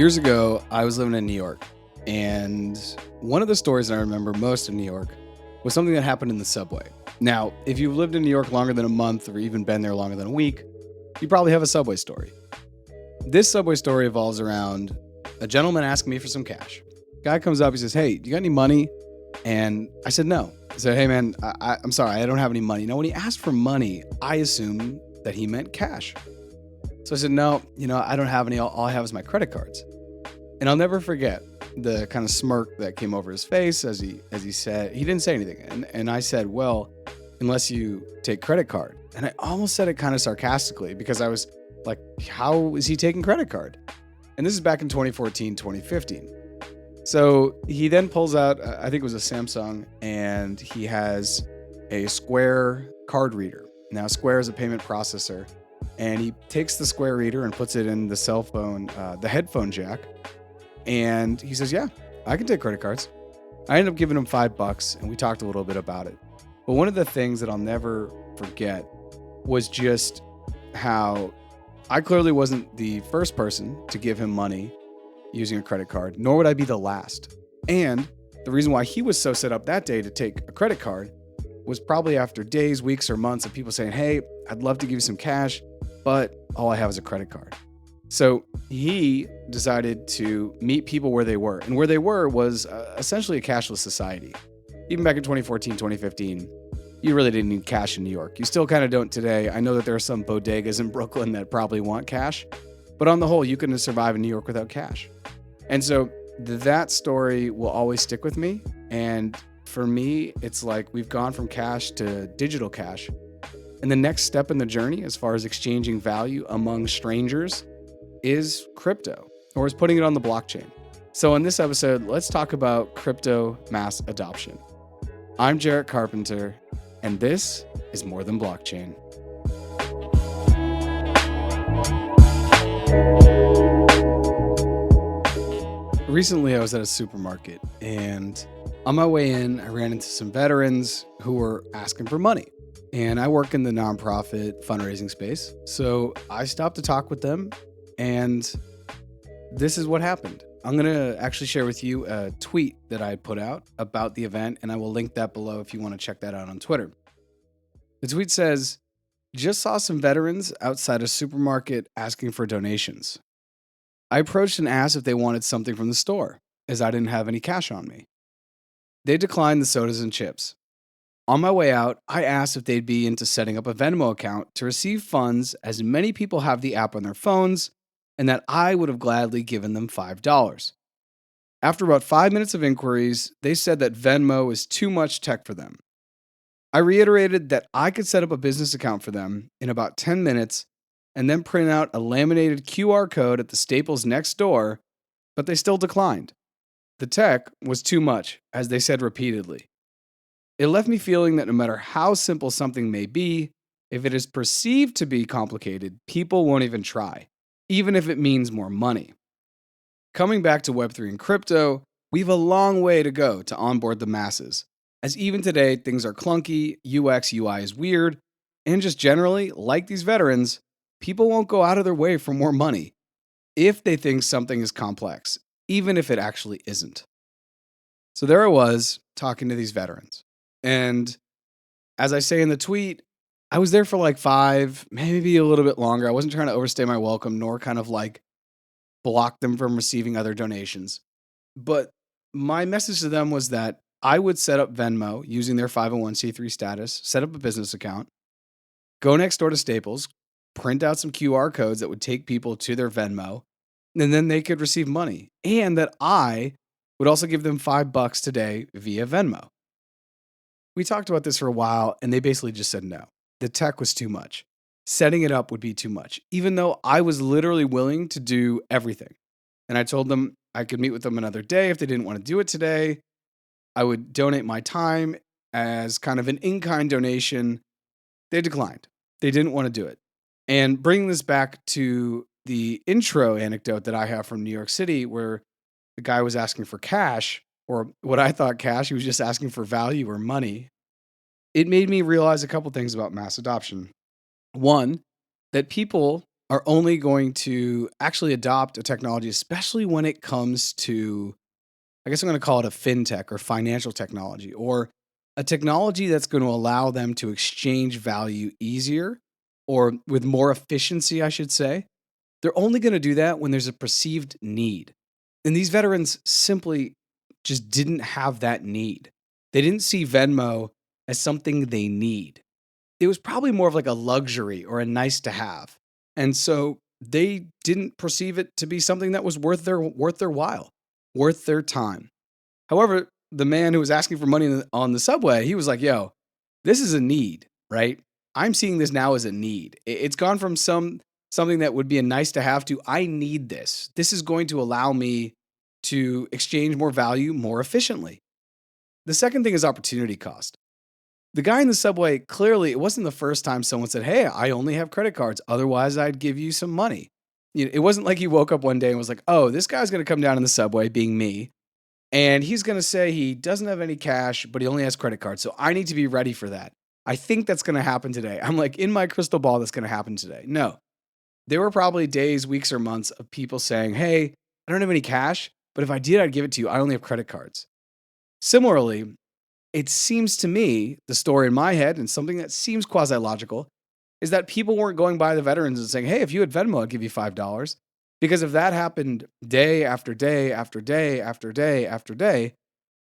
Years ago, I was living in New York, and one of the stories that I remember most in New York was something that happened in the subway. Now, if you've lived in New York longer than a month or even been there longer than a week, you probably have a subway story. This subway story evolves around a gentleman asking me for some cash. Guy comes up, he says, "Hey, do you got any money?" And I said, "No." I said, "Hey man, I'm sorry, I don't have any money." Now, when he asked for money, I assumed that he meant cash. So I said, "No, I don't have any. All I have is my credit cards." And I'll never forget the kind of smirk that came over his face as he said, he didn't say anything. And I said, "Well, unless you take credit card." And I almost said it kind of sarcastically because I was like, how is he taking credit card? And this is back in 2014, 2015. So he then pulls out, I think it was a Samsung, and he has a Square card reader. Now, Square is a payment processor, and he takes the Square reader and puts it in the cell phone, the headphone jack. And he says, "Yeah, I can take credit cards." I ended up giving him $5, and we talked a little bit about it. But one of the things that I'll never forget was just how I clearly wasn't the first person to give him money using a credit card, nor would I be the last. And the reason why he was so set up that day to take a credit card was probably after days, weeks, or months of people saying, "Hey, I'd love to give you some cash, but all I have is a credit card." So he decided to meet people where they were. And where they were was essentially a cashless society. Even back in 2014, 2015, you really didn't need cash in New York. You still kind of don't today. I know that there are some bodegas in Brooklyn that probably want cash, but on the whole, you couldn't survive in New York without cash. And so that story will always stick with me. And for me, it's like we've gone from cash to digital cash. And the next step in the journey, as far as exchanging value among strangers, is crypto, or is putting it on the blockchain. So in this episode, let's talk about crypto mass adoption. I'm Jarrett Carpenter, and this is More Than Blockchain. Recently, I was at a supermarket, and on my way in, I ran into some veterans who were asking for money. And I work in the nonprofit fundraising space, so I stopped to talk with them, and this is what happened. I'm going to actually share with you a tweet that I put out about the event, and I will link that below if you want to check that out on Twitter. The tweet says, "Just saw some veterans outside a supermarket asking for donations. I approached and asked if they wanted something from the store, as I didn't have any cash on me. They declined the sodas and chips. On my way out, I asked if they'd be into setting up a Venmo account to receive funds, as many people have the app on their phones, and that I would have gladly given them $5. After about 5 minutes of inquiries, they said that Venmo is too much tech for them. I reiterated that I could set up a business account for them in about 10 minutes and then print out a laminated QR code at the Staples next door, but they still declined. The tech was too much, as they said repeatedly. It left me feeling that no matter how simple something may be, if it is perceived to be complicated, people won't even try, even if it means more money. Coming back to Web3 and crypto, we have a long way to go to onboard the masses, as even today things are clunky, UX, UI is weird, and just generally, like these veterans, people won't go out of their way for more money if they think something is complex, even if it actually isn't." So there I was, talking to these veterans. And as I say in the tweet, I was there for like 5, maybe a little bit longer. I wasn't trying to overstay my welcome, nor kind of like block them from receiving other donations. But my message to them was that I would set up Venmo using their 501c3 status, set up a business account, go next door to Staples, print out some QR codes that would take people to their Venmo, and then they could receive money. And that I would also give them $5 today via Venmo. We talked about this for a while, and they basically just said no. The tech was too much. Setting it up would be too much, even though I was literally willing to do everything. And I told them I could meet with them another day if they didn't want to do it today. I would donate my time as kind of an in-kind donation. They declined. They didn't want to do it. And bringing this back to the intro anecdote that I have from New York City, where the guy was asking for cash, or what I thought cash, he was just asking for value or money. It made me realize a couple things about mass adoption. One, that people are only going to actually adopt a technology, especially when it comes to, I guess I'm going to call it a fintech or financial technology, or a technology that's going to allow them to exchange value easier or with more efficiency, I should say. They're only going to do that when there's a perceived need. And these veterans simply just didn't have that need. They didn't see Venmo as something they need. It was probably more of like a luxury or a nice to have. And so they didn't perceive it to be something that was worth their while, worth their time. However, the man who was asking for money on the subway, he was like, "Yo, this is a need, right? I'm seeing this now as a need. It's gone from something that would be a nice to have to I need this. This is going to allow me to exchange more value more efficiently." The second thing is opportunity cost. The guy in the subway, clearly, it wasn't the first time someone said, "Hey, I only have credit cards. Otherwise, I'd give you some money." It wasn't like he woke up one day and was like, "Oh, this guy's going to come down in the subway, being me, and he's going to say he doesn't have any cash, but he only has credit cards. So I need to be ready for that. I think that's going to happen today." I'm like, in my crystal ball, that's going to happen today. No. There were probably days, weeks, or months of people saying, "Hey, I don't have any cash, but if I did, I'd give it to you. I only have credit cards." Similarly, it seems to me, the story in my head, and something that seems quasi-logical, is that people weren't going by the veterans and saying, "Hey, if you had Venmo, I'd give you $5. Because if that happened day after day after day after day after day,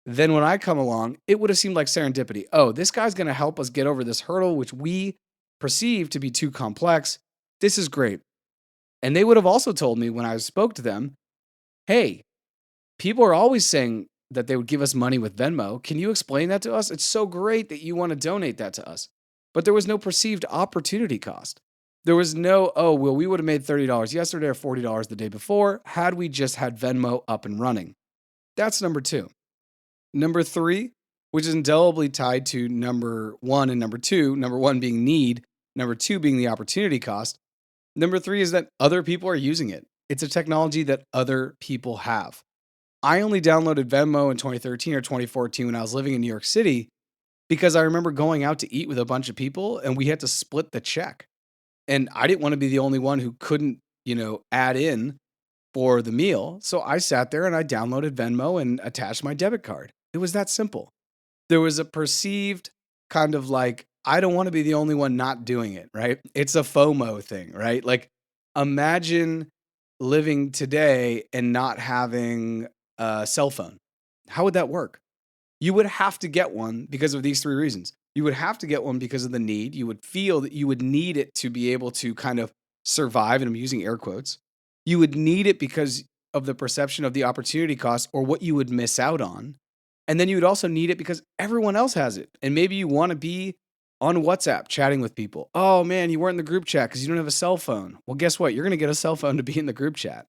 then when I come along, it would have seemed like serendipity. Oh, this guy's going to help us get over this hurdle, which we perceive to be too complex. This is great. And they would have also told me when I spoke to them, "Hey, people are always saying that they would give us money with Venmo. Can you explain that to us? It's so great that you want to donate that to us." But there was no perceived opportunity cost. There was no, "Oh, well, we would have made $30 yesterday or $40 the day before had we just had Venmo up and running." That's number two. Number three, which is indelibly tied to number one and number two, number one being need, number two being the opportunity cost. Number three is that other people are using it. It's a technology that other people have. I only downloaded Venmo in 2013 or 2014 when I was living in New York City because I remember going out to eat with a bunch of people and we had to split the check. And I didn't want to be the only one who couldn't, add in for the meal. So I sat there and I downloaded Venmo and attached my debit card. It was that simple. There was a perceived kind of like, I don't want to be the only one not doing it, right? It's a FOMO thing, right? Like, imagine living today and not having a cell phone. How would that work? You would have to get one because of these three reasons. You would have to get one because of the need. You would feel that you would need it to be able to kind of survive, and I'm using air quotes. You would need it because of the perception of the opportunity cost or what you would miss out on. And then you would also need it because everyone else has it. And maybe you want to be on WhatsApp chatting with people. Oh man, you weren't in the group chat because you don't have a cell phone. Well, guess what? You're going to get a cell phone to be in the group chat.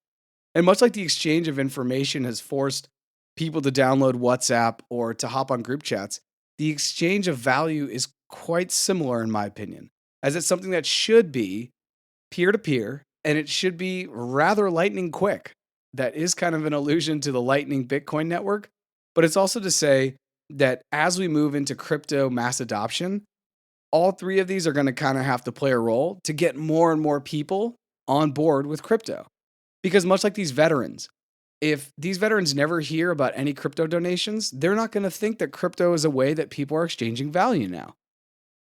And much like the exchange of information has forced people to download WhatsApp or to hop on group chats, the exchange of value is quite similar in my opinion, as it's something that should be peer-to-peer and it should be rather lightning quick. That is kind of an allusion to the Lightning Bitcoin network, but it's also to say that as we move into crypto mass adoption, all three of these are going to kind of have to play a role to get more and more people on board with crypto. Because much like these veterans, if these veterans never hear about any crypto donations, they're not going to think that crypto is a way that people are exchanging value now.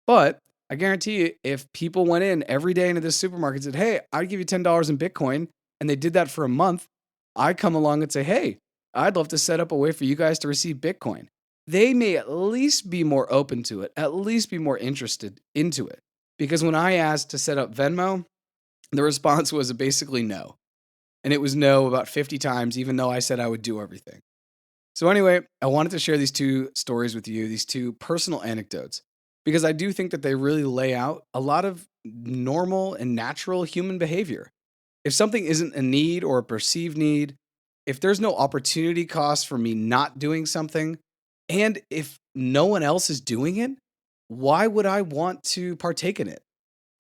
But I guarantee you, if people went in every day into this supermarket and said, "Hey, I'd give you $10 in Bitcoin," and they did that for a month, I'd come along and say, "Hey, I'd love to set up a way for you guys to receive Bitcoin." They may at least be more open to it, at least be more interested into it. Because when I asked to set up Venmo, the response was basically no. And it was no about 50 times, even though I said I would do everything. So anyway, I wanted to share these two stories with you, these two personal anecdotes, because I do think that they really lay out a lot of normal and natural human behavior. If something isn't a need or a perceived need, if there's no opportunity cost for me not doing something, and if no one else is doing it, why would I want to partake in it?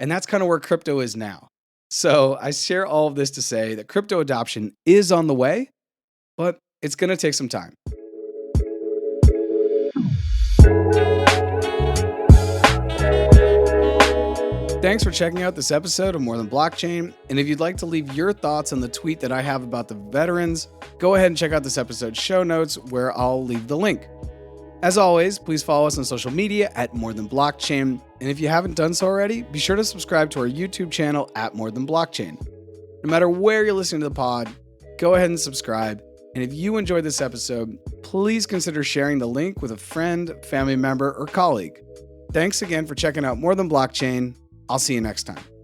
And that's kind of where crypto is now. So I share all of this to say that crypto adoption is on the way, but it's going to take some time. Thanks for checking out this episode of More Than Blockchain. And if you'd like to leave your thoughts on the tweet that I have about the veterans, go ahead and check out this episode's show notes where I'll leave the link. As always, please follow us on social media at More Than Blockchain. And if you haven't done so already, be sure to subscribe to our YouTube channel at More Than Blockchain. No matter where you're listening to the pod, go ahead and subscribe. And if you enjoyed this episode, please consider sharing the link with a friend, family member, or colleague. Thanks again for checking out More Than Blockchain. I'll see you next time.